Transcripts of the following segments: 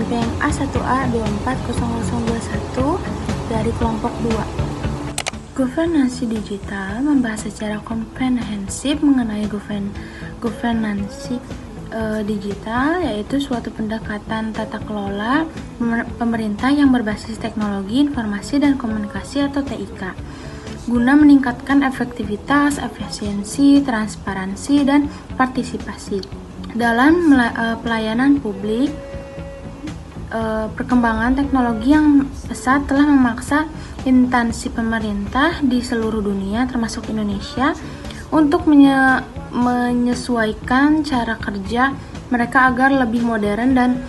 NPMA 1A 240021 dari kelompok 2. Governansi digital membahas secara komprehensif mengenai governansi digital, yaitu suatu pendekatan tata kelola pemerintah yang berbasis teknologi, informasi, dan komunikasi atau TIK guna meningkatkan efektivitas, efisiensi, transparansi, dan partisipasi dalam pelayanan publik. Perkembangan teknologi yang pesat telah memaksa instansi pemerintah di seluruh dunia, termasuk Indonesia, untuk menyesuaikan cara kerja mereka agar lebih modern dan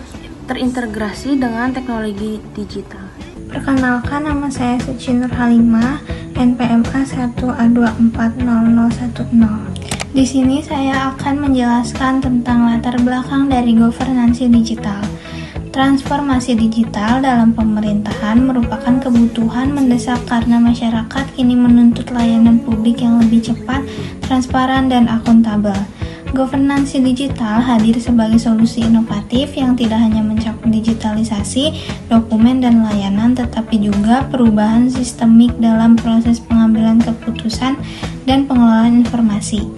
terintegrasi dengan teknologi digital. Perkenalkan, nama saya Suci Nur Halimah, NPMA 1A240010. Di sini saya akan menjelaskan tentang latar belakang dari governansi digital. Transformasi digital dalam pemerintahan merupakan kebutuhan mendesak karena masyarakat kini menuntut layanan publik yang lebih cepat, transparan, dan akuntabel. Governansi digital hadir sebagai solusi inovatif yang tidak hanya mencakup digitalisasi dokumen dan layanan, tetapi juga perubahan sistemik dalam proses pengambilan keputusan dan pengelolaan informasi.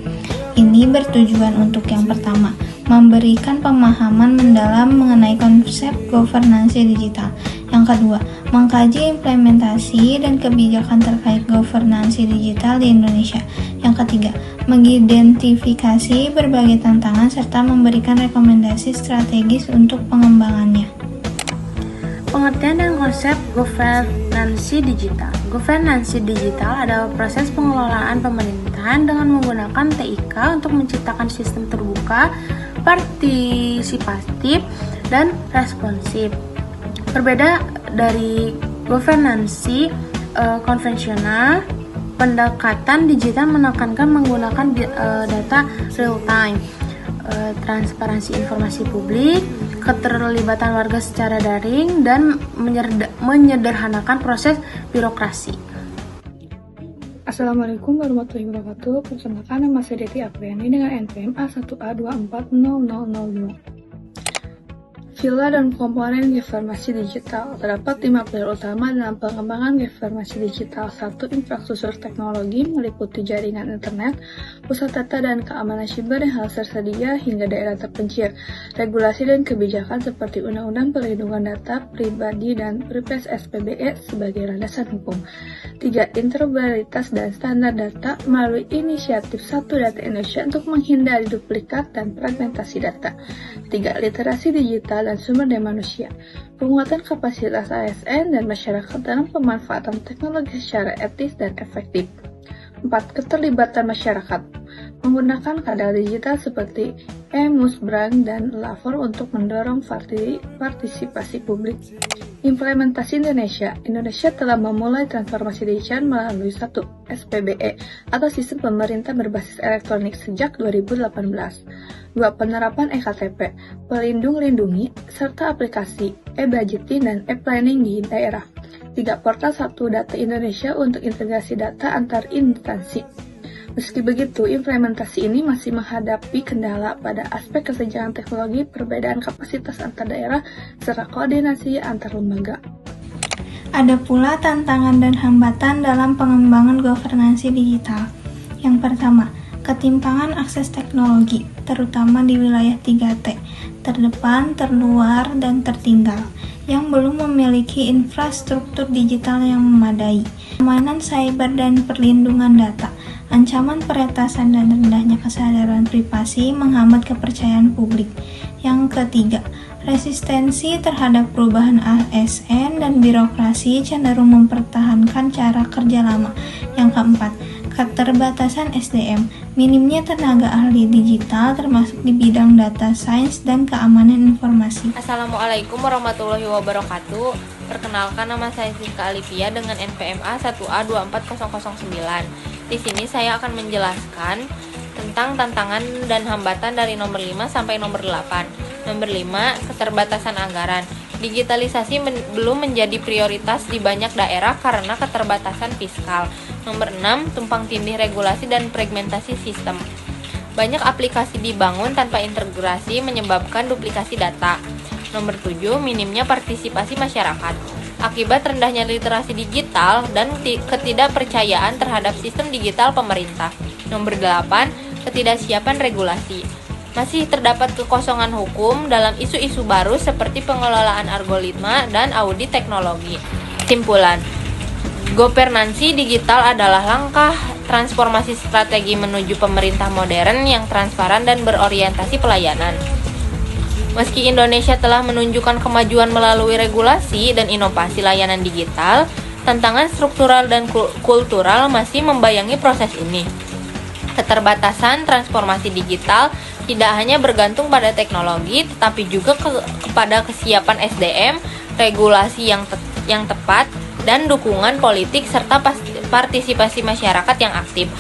Ini bertujuan untuk yang pertama, memberikan pemahaman mendalam mengenai konsep governansi digital. Yang kedua, mengkaji implementasi dan kebijakan terkait governansi digital di Indonesia. Yang ketiga, mengidentifikasi berbagai tantangan serta memberikan rekomendasi strategis untuk pengembangannya. Pengertian dan konsep governansi digital. Governansi digital adalah proses pengelolaan pemerintahan dengan menggunakan TIK untuk menciptakan sistem terbuka, partisipatif, dan responsif. Berbeda dari governansi konvensional, pendekatan digital menekankan menggunakan data real-time, transparansi informasi publik, keterlibatan warga secara daring, dan menyederhanakan proses birokrasi. Assalamualaikum warahmatullahi wabarakatuh. Perkenalkan, nama saya Deti Apriani dengan NPMA 1A240002. Pilar dan komponen informasi digital. Terdapat 5 pilar utama dalam pengembangan informasi digital. 1. Infrastruktur teknologi meliputi jaringan internet, pusat data dan keamanan siber yang harus tersedia hingga daerah terpencil. Regulasi dan kebijakan seperti Undang-Undang Perlindungan Data Pribadi dan Perpres SPBE sebagai landasan hukum. 3. Interoperabilitas dan standar data melalui inisiatif Satu Data Indonesia untuk menghindari duplikat dan fragmentasi data. 3. Literasi digital dan sumber daya manusia, penguatan kapasitas ASN dan masyarakat dalam pemanfaatan teknologi secara etis dan efektif. 4. Keterlibatan masyarakat, menggunakan kanal digital seperti e-musbrang dan lapor untuk mendorong partisipasi publik. Implementasi Indonesia telah memulai transformasi digital melalui 1. SPBE atau Sistem Pemerintah Berbasis Elektronik sejak 2018. 2. Penerapan eKTP, pelindung lindungi, serta aplikasi e-budgeting dan e-planning di daerah. 3. Portal Satu Data Indonesia untuk integrasi data antar instansi. Meski begitu, implementasi ini masih menghadapi kendala pada aspek kesenjangan teknologi, perbedaan kapasitas antar daerah, serta koordinasi antar lembaga. Ada pula tantangan dan hambatan dalam pengembangan governansi digital. Yang pertama, ketimpangan akses teknologi, terutama di wilayah 3T, terdepan, terluar, dan tertinggal, yang belum memiliki infrastruktur digital yang memadai. Keamanan cyber dan perlindungan data, ancaman peretasan dan rendahnya kesadaran privasi menghambat kepercayaan publik. Yang ketiga, resistensi terhadap perubahan ASN dan birokrasi cenderung mempertahankan cara kerja lama. Yang keempat, keterbatasan SDM, minimnya tenaga ahli digital termasuk di bidang data science dan keamanan informasi. Assalamualaikum warahmatullahi wabarakatuh. Perkenalkan, nama saya Siska Alivia dengan NPMA 1A24009. Di sini saya akan menjelaskan tentang tantangan dan hambatan dari nomor 5 sampai nomor 8. Nomor 5, keterbatasan anggaran. Digitalisasi belum menjadi prioritas di banyak daerah karena keterbatasan fiskal. Nomor 6, tumpang tindih regulasi dan fragmentasi sistem. Banyak aplikasi dibangun tanpa integrasi menyebabkan duplikasi data. Nomor 7, minimnya partisipasi masyarakat. Akibat rendahnya literasi digital dan ketidakpercayaan terhadap sistem digital pemerintah. Nomor 8, ketidaksiapan regulasi. Masih terdapat kekosongan hukum dalam isu-isu baru seperti pengelolaan algoritma dan audit teknologi. Simpulan, governansi digital adalah langkah transformasi strategi menuju pemerintah modern yang transparan dan berorientasi pelayanan. Meski Indonesia telah menunjukkan kemajuan melalui regulasi dan inovasi layanan digital, tantangan struktural dan kultural masih membayangi proses ini. Keterbatasan transformasi digital tidak hanya bergantung pada teknologi, tetapi juga kepada kesiapan SDM, regulasi yang tepat, dan dukungan politik serta partisipasi masyarakat yang aktif.